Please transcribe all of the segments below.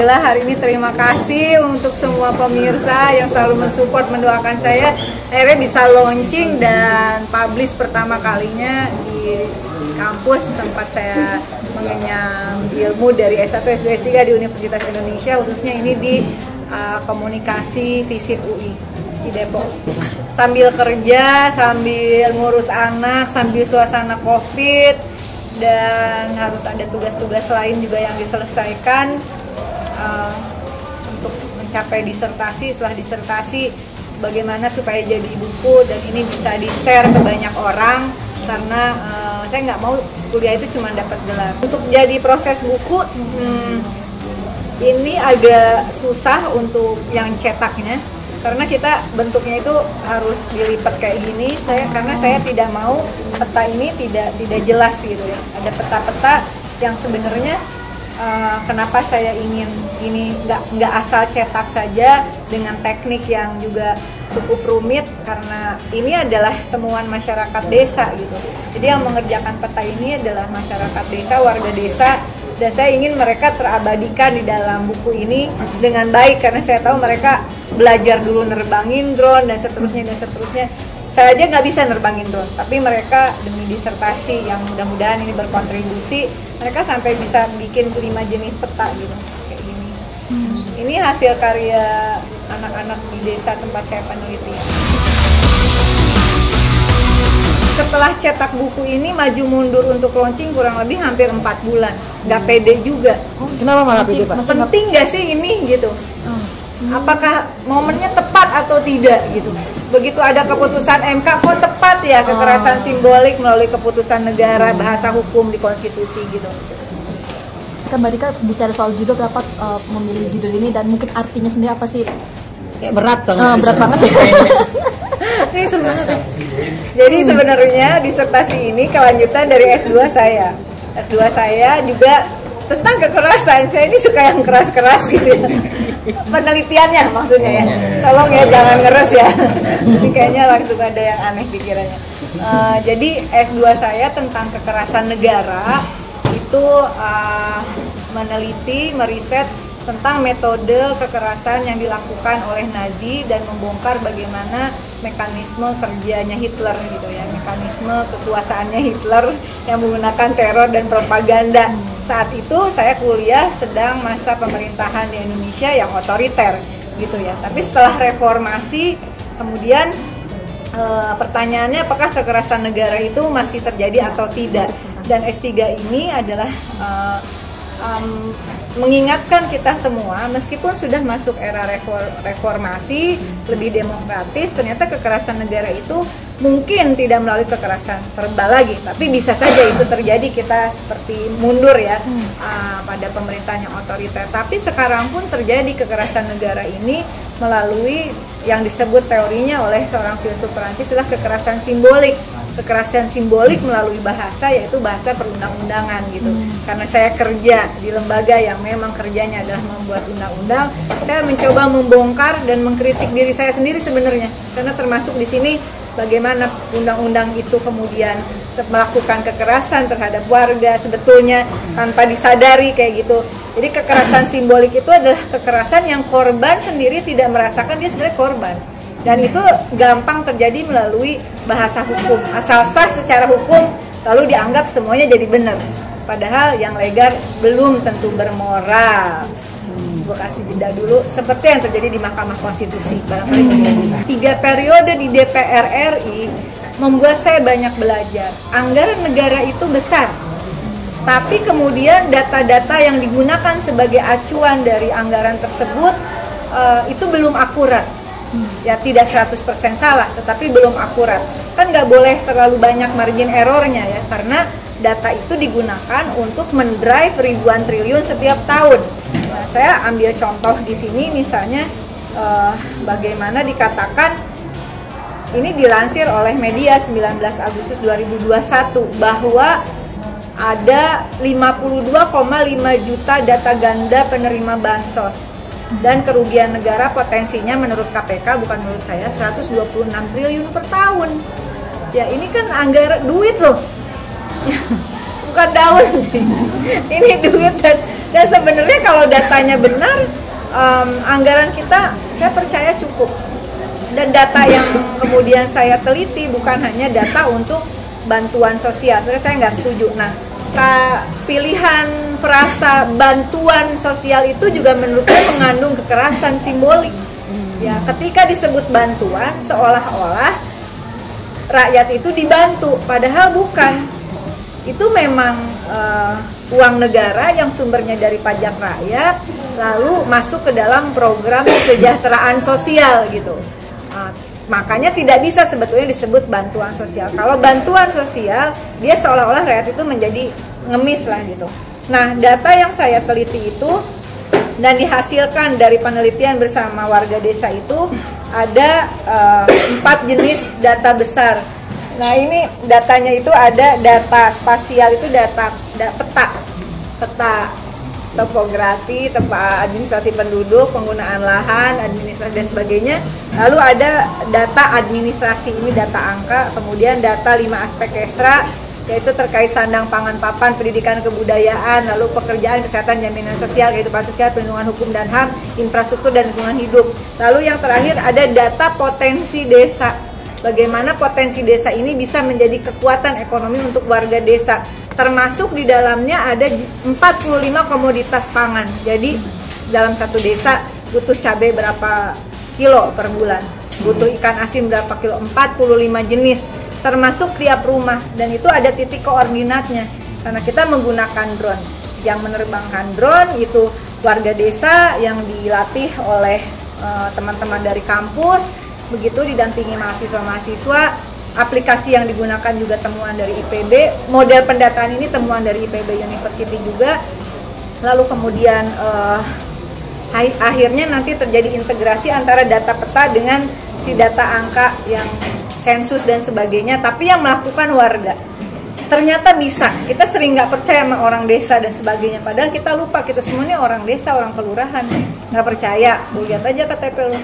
Alhamdulillah hari ini terima kasih untuk semua pemirsa yang selalu mensupport, mendoakan saya. Akhirnya bisa launching dan publish pertama kalinya di kampus tempat saya mengenyam ilmu dari S1, S2, S3 di Universitas Indonesia, khususnya ini di komunikasi FISIP UI di Depok. Sambil kerja, sambil ngurus anak, sambil suasana COVID, dan harus ada tugas-tugas lain juga yang diselesaikan untuk mencapai disertasi. Setelah disertasi, bagaimana supaya jadi buku dan ini bisa di-share ke banyak orang, karena saya nggak mau kuliah itu cuma dapat gelar. Untuk jadi proses buku, ini agak susah untuk yang cetaknya, karena kita bentuknya itu harus dilipat kayak gini. Karena saya tidak mau peta ini tidak jelas gitu ya. Ada peta-peta yang sebenarnya kenapa saya ingin ini nggak asal cetak saja dengan teknik yang juga cukup rumit, karena ini adalah temuan masyarakat desa gitu. Jadi yang mengerjakan peta ini adalah masyarakat desa, warga desa, dan saya ingin mereka terabadikan di dalam buku ini dengan baik, karena saya tahu mereka belajar dulu nerbangin drone dan seterusnya dan seterusnya. Saya aja nggak bisa nerbangin drone, tapi mereka demi disertasi yang mudah-mudahan ini berkontribusi, mereka sampai bisa bikin 5 jenis peta gitu kayak gini. Ini hasil karya anak-anak di desa tempat saya penelitian. Setelah cetak buku ini maju mundur untuk launching kurang lebih hampir 4 bulan. Nggak pede juga. Kenapa malah pede, Pak? Penting nggak sih ini gitu? Apakah momennya tepat atau tidak gitu? Begitu ada keputusan MK, kok tepat ya kekerasan simbolik melalui keputusan negara, bahasa hukum di konstitusi gitu. Kan Mbak Dika bicara soal judul, kenapa memilih judul ini dan mungkin artinya sendiri apa sih? Kayak berat banget. Berat banget. Ini sebenarnya. Jadi sebenarnya disertasi ini kelanjutan dari S2 saya. S2 saya juga tentang kekerasan. Saya ini suka yang keras-keras gitu ya. Penelitiannya maksudnya ya. Tolong ya jangan ngeres ya. Ini kayaknya langsung ada yang aneh pikirannya. Jadi S2 saya tentang kekerasan negara itu meneliti, meriset tentang metode kekerasan yang dilakukan oleh Nazi dan membongkar bagaimana mekanisme kerjanya Hitler gitu ya, mekanisme kekuasaannya Hitler yang menggunakan teror dan propaganda. Saat itu saya kuliah sedang masa pemerintahan di Indonesia yang otoriter gitu ya. Tapi setelah reformasi kemudian pertanyaannya apakah kekerasan negara itu masih terjadi atau tidak. Dan S3 ini adalah mengingatkan kita semua, meskipun sudah masuk era reformasi, lebih demokratis, ternyata kekerasan negara itu mungkin tidak melalui kekerasan verbal lagi, tapi bisa saja itu terjadi. Kita seperti mundur ya pada pemerintahan yang otoriter, tapi sekarang pun terjadi kekerasan negara ini melalui yang disebut teorinya oleh seorang filsuf Perancis adalah kekerasan simbolik. Kekerasan simbolik melalui bahasa, yaitu bahasa perundang-undangan gitu. Karena saya kerja di lembaga yang memang kerjanya adalah membuat undang-undang, saya mencoba membongkar dan mengkritik diri saya sendiri sebenarnya. Karena termasuk di sini bagaimana undang-undang itu kemudian melakukan kekerasan terhadap warga sebetulnya tanpa disadari kayak gitu. Jadi kekerasan simbolik itu adalah kekerasan yang korban sendiri tidak merasakan dia sebenarnya korban. Dan itu gampang terjadi melalui bahasa hukum. Asal sah secara hukum, lalu dianggap semuanya jadi benar. Padahal yang legal belum tentu bermoral. Gue kasih jeda dulu, seperti yang terjadi di Mahkamah Konstitusi. Barangkali 3 periode di DPR RI membuat saya banyak belajar. Anggaran negara itu besar, tapi kemudian data-data yang digunakan sebagai acuan dari anggaran tersebut itu belum akurat. Ya tidak 100% salah, tetapi belum akurat. Kan nggak boleh terlalu banyak margin errornya ya, karena data itu digunakan untuk mendrive ribuan triliun setiap tahun. Nah, saya ambil contoh di sini misalnya bagaimana dikatakan, ini dilansir oleh media 19 Agustus 2021 bahwa ada 52,5 juta data ganda penerima bansos. Dan kerugian negara potensinya menurut KPK, bukan menurut saya, 126 triliun per tahun. Ya ini kan anggaran duit loh, bukan daun sih. Ini duit dan Dan sebenarnya kalau datanya benar, anggaran kita saya percaya cukup. Dan data yang kemudian saya teliti bukan hanya data untuk bantuan sosial. Sebenarnya saya nggak setuju. Nah, pilihan frasa bantuan sosial itu juga menurut saya mengandung kekerasan simbolik. Ya, ketika disebut bantuan seolah-olah rakyat itu dibantu, padahal bukan. Itu memang uang negara yang sumbernya dari pajak rakyat lalu masuk ke dalam program kesejahteraan sosial gitu. Makanya tidak bisa sebetulnya disebut bantuan sosial. Kalau bantuan sosial, dia seolah-olah rakyat itu menjadi ngemis lah gitu. Nah, data yang saya teliti itu dan dihasilkan dari penelitian bersama warga desa itu ada 4 jenis data besar. Nah, ini datanya itu ada data spasial, itu data peta topografi, administrasi penduduk, penggunaan lahan, administrasi dan sebagainya. Lalu ada data administrasi, ini data angka, kemudian data 5 aspek ekstra, yaitu terkait sandang, pangan, papan, pendidikan, kebudayaan, lalu pekerjaan, kesehatan, jaminan sosial, kehidupan sosial, perlindungan hukum dan HAM, infrastruktur dan lingkungan hidup. Lalu yang terakhir ada data potensi desa. Bagaimana potensi desa ini bisa menjadi kekuatan ekonomi untuk warga desa. Termasuk di dalamnya ada 45 komoditas pangan. Jadi dalam satu desa butuh cabai berapa kilo per bulan, butuh ikan asin berapa kilo, 45 jenis, termasuk tiap rumah. Dan itu ada titik koordinatnya, karena kita menggunakan drone. Yang menerbangkan drone itu warga desa yang dilatih oleh teman-teman dari kampus, begitu didampingi mahasiswa-mahasiswa. Aplikasi yang digunakan juga temuan dari IPB, model pendataan ini temuan dari IPB University juga. Lalu kemudian akhirnya nanti terjadi integrasi antara data peta dengan si data angka yang sensus dan sebagainya, tapi yang melakukan warga. Ternyata bisa. Kita sering nggak percaya sama orang desa dan sebagainya, padahal kita lupa kita semuanya orang desa, orang kelurahan. Nggak percaya, lihat aja KTP lu.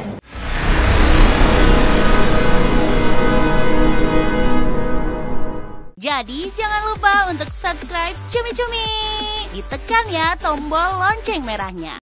Jadi jangan lupa untuk subscribe Cumi Cumi. Ditekan ya tombol lonceng merahnya.